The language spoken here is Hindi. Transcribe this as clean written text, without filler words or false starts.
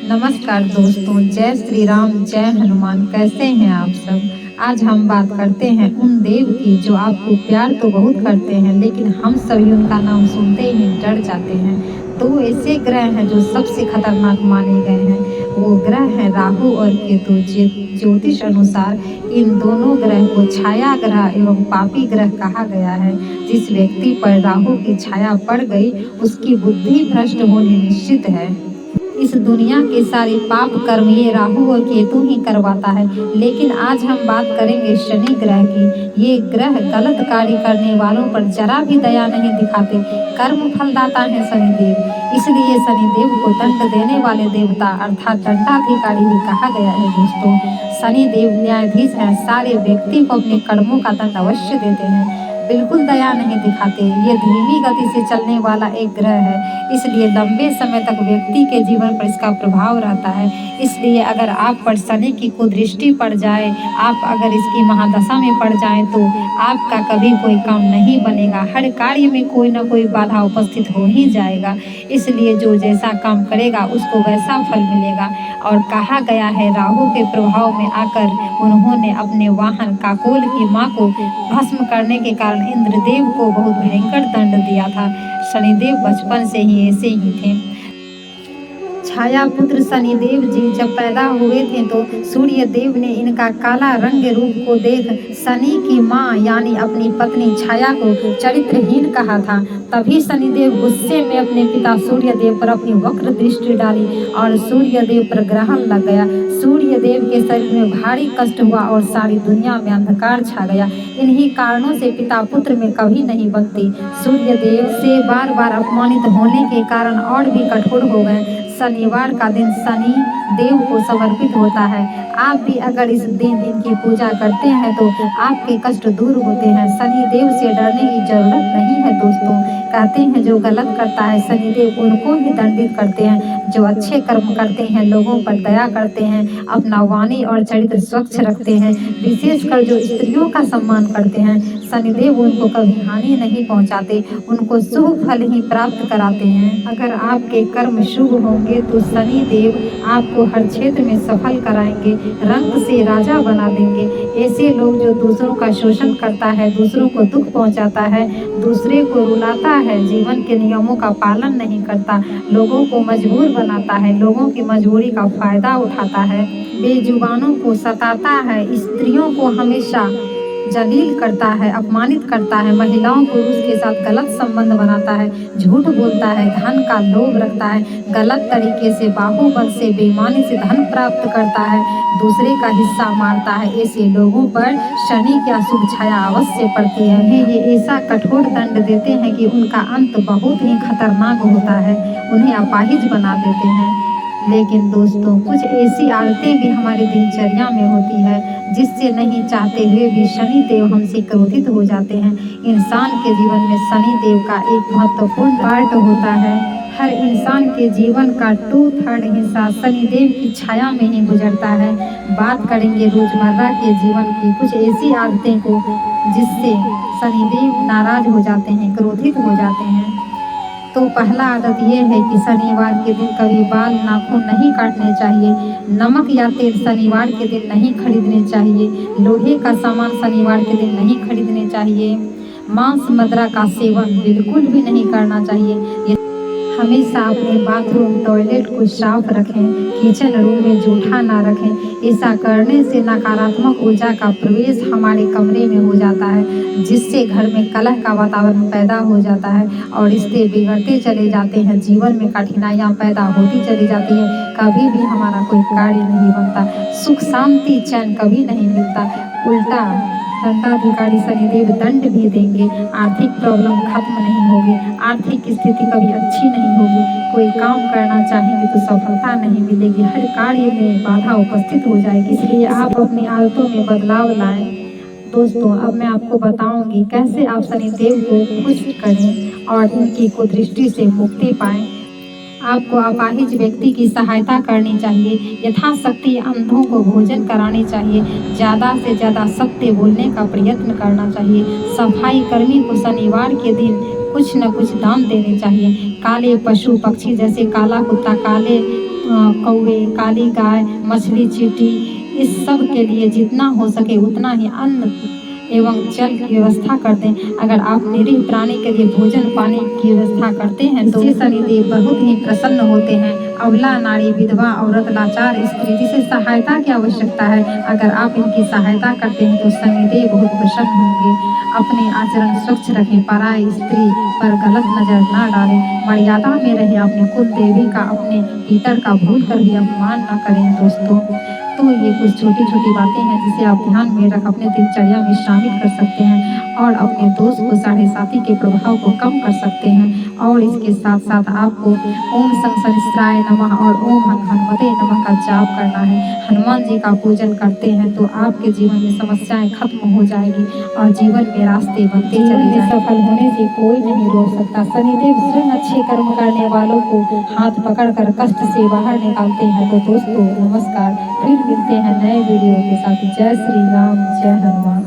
नमस्कार दोस्तों, जय श्री राम, जय हनुमान। कैसे हैं आप सब। आज हम बात करते हैं उन देव की जो आपको प्यार तो बहुत करते हैं, लेकिन हम सभी उनका नाम सुनते ही डर जाते हैं। दो ऐसे ग्रह हैं जो सबसे खतरनाक माने गए हैं। वो ग्रह हैं राहु और केतु। ज्योतिष अनुसार इन दोनों ग्रह को छाया ग्रह एवं पापी ग्रह कहा गया है। जिस व्यक्ति पर राहु की छाया पड़ गई, उसकी बुद्धि भ्रष्ट होनी निश्चित है। इस दुनिया के सारे पाप कर्म ये राहु और केतु ही करवाता है। लेकिन आज हम बात करेंगे शनि ग्रह की। ये ग्रह गलत कार्य करने वालों पर जरा भी दया नहीं दिखाते। कर्म फलदाता है शनिदेव, इसलिए शनिदेव को दंड देने वाले देवता अर्थात दंडाधिकारी भी कहा गया है। दोस्तों, शनिदेव न्यायाधीश हैं। सारे व्यक्ति को अपने कर्मों का दंड अवश्य देते हैं, बिल्कुल दया नहीं दिखाते। ये धीमी गति से चलने वाला एक ग्रह है, इसलिए लंबे समय तक व्यक्ति के जीवन पर इसका प्रभाव रहता है। इसलिए अगर आप पर शनि की कुदृष्टि पड़ जाए, आप अगर इसकी महादशा में पड़ जाएं, तो आपका कभी कोई काम नहीं बनेगा। हर कार्य में कोई ना कोई बाधा उपस्थित हो ही जाएगा। इसलिए जो जैसा काम करेगा उसको वैसा फल मिलेगा। और कहा गया है, राहु के प्रभाव में आकर उन्होंने अपने वाहन काकोल की मां को भस्म करने के कारण इंद्रदेव को बहुत भयंकर दंड दिया था। शनिदेव बचपन से ही ऐसे ही थे। छाया पुत्र शनिदेव जी जब पैदा हुए थे तो सूर्य देव ने इनका काला रंग रूप को देख शनि की मां यानी अपनी पत्नी छाया को चरित्रहीन कहा था। तभी शनिदेव गुस्से में अपने पिता सूर्य देव पर अपनी वक्र दृष्टि डाली और सूर्य देव पर ग्रहण लग गया। सूर्य देव के शरीर में भारी कष्ट हुआ और सारी दुनिया में अंधकार छा गया। इन्हीं कारणों से पिता पुत्र में कभी नहीं बनती। सूर्य देव से बार बार अपमानित होने के कारण और भी कठोर हो गए। शनिवार का दिन शनि देव को समर्पित होता है। आप भी अगर इस दिन इनकी पूजा करते हैं तो आपके कष्ट दूर होते हैं। शनि देव से डरने की जरूरत नहीं है। दोस्तों, कहते हैं जो गलत करता है शनिदेव उनको ही दंडित करते हैं। जो अच्छे कर्म करते हैं, लोगों पर दया करते हैं, अपना वाणी और चरित्र स्वच्छ रखते हैं, विशेषकर जो स्त्रियों का सम्मान करते हैं, शनिदेव उनको कभी हानि नहीं पहुंचाते, उनको शुभ फल ही प्राप्त कराते हैं। अगर आपके कर्म शुभ होंगे तो शनि देव आपको हर क्षेत्र में सफल कराएंगे, रंग से राजा बना देंगे। ऐसे लोग जो दूसरों का शोषण करता है, दूसरों को दुख पहुंचाता है, दूसरे को रुलाता है, जीवन के नियमों का पालन नहीं करता, लोगों को मजबूर बनाता है, लोगों की मजबूरी का फायदा उठाता है, बेजुबानों को सताता है, स्त्रियों को हमेशा जलील करता है, अपमानित करता है, महिलाओं पुरुष के साथ गलत संबंध बनाता है, झूठ बोलता है, धन का लोभ रखता है, गलत तरीके से बाहुबल से बेईमानी से धन प्राप्त करता है, दूसरे का हिस्सा मारता है, ऐसे लोगों पर शनि की अशुभ छाया अवश्य पड़ती है। ये ऐसा कठोर दंड देते हैं कि उनका अंत बहुत ही खतरनाक होता है, उन्हें अपाहिज बना देते हैं। लेकिन दोस्तों, कुछ ऐसी आदतें भी हमारी दिनचर्या में होती है जिससे नहीं चाहते हुए भी शनि देव हमसे क्रोधित हो जाते हैं। इंसान के जीवन में शनि देव का एक महत्वपूर्ण पार्ट होता है। हर इंसान के जीवन का 2/3 हिस्सा शनिदेव की छाया में ही गुजरता है। बात करेंगे रोजमर्रा के जीवन की कुछ ऐसी आदतें को जिससे शनिदेव नाराज हो जाते हैं, क्रोधित हो जाते हैं। तो पहला आदत ये है कि शनिवार के दिन कभी बाल नाखून नहीं काटने चाहिए। नमक या तेल शनिवार के दिन नहीं खरीदने चाहिए। लोहे का सामान शनिवार के दिन नहीं खरीदने चाहिए। मांस मदिरा का सेवन बिल्कुल भी नहीं करना चाहिए। हमेशा अपने बाथरूम टॉयलेट को साफ रखें, किचन रूम में जूठा ना रखें। ऐसा करने से नकारात्मक ऊर्जा का प्रवेश हमारे कमरे में हो जाता है, जिससे घर में कलह का वातावरण पैदा हो जाता है और रिश्ते बिगड़ते चले जाते हैं। जीवन में कठिनाइयाँ पैदा होती चली जाती है, कभी भी हमारा कोई कार्य नहीं बनता, सुख शांति चैन कभी नहीं मिलता। उल्टा दंडाधिकारी शनिदेव दंड भी देंगे, आर्थिक प्रॉब्लम खत्म नहीं होगी, आर्थिक स्थिति कभी अच्छी नहीं होगी, कोई काम करना चाहेंगे तो सफलता नहीं मिलेगी, हर कार्य में बाधा उपस्थित हो जाएगी। इसलिए आप अपनी आदतों में बदलाव लाएं। दोस्तों, अब मैं आपको बताऊंगी कैसे आप शनिदेव को खुश करें और इनकी कुदृष्टि से मुक्ति पाएं। आपको अपाहिज व्यक्ति की सहायता करनी चाहिए, यथाशक्ति अंधों को भोजन करानी चाहिए, ज़्यादा से ज़्यादा सत्य बोलने का प्रयत्न करना चाहिए। सफाई कर्मी को शनिवार के दिन कुछ न कुछ दान देने चाहिए। काले पशु पक्षी जैसे काला कुत्ता, काले कौवे, काली गाय, मछली, चींटी, इस सब के लिए जितना हो सके उतना ही अन्न एवं जल की व्यवस्था कर दें। अगर आप निरीह प्राणी के लिए भोजन पानी की व्यवस्था करते हैं तो शनिदेव बहुत ही प्रसन्न होते हैं। अबला नारी, विधवा औरत, लाचार स्त्री जिसे सहायता की आवश्यकता है, अगर आप इनकी सहायता करते हैं तो शनिदेव बहुत प्रसन्न होंगे। अपने आचरण स्वच्छ रखें, पराई स्त्री पर गलत नजर ना डालें, मर्यादा में रहे, अपने कुल देवी का, अपने पितर का भूल कर भी अपमान न करें दोस्तों। तो ये कुछ छोटी छोटी बातें हैं जिसे आप ध्यान में रख अपने दिनचर्या में शामिल कर सकते हैं और अपने दोस्त को साढ़े साथी के प्रभाव को कम कर सकते हैं। और इसके साथ साथ आपको ओम शनिश्चराय नमः और ओम हनुमते नमः का जाप करना है। हनुमान जी का पूजन करते हैं तो आपके जीवन में समस्याएं खत्म हो जाएगी और जीवन में रास्ते बनते चले जाएंगे। सफल होने से कोई नहीं रोक सकता। शनिदेव स्वयं अच्छे कर्म करने वालों को हाथ पकड़कर कष्ट से बाहर निकालते हैं। तो दोस्तों नमस्कार, फिर मिलते हैं नए वीडियो के साथ। जय श्री राम, जय हनुमान।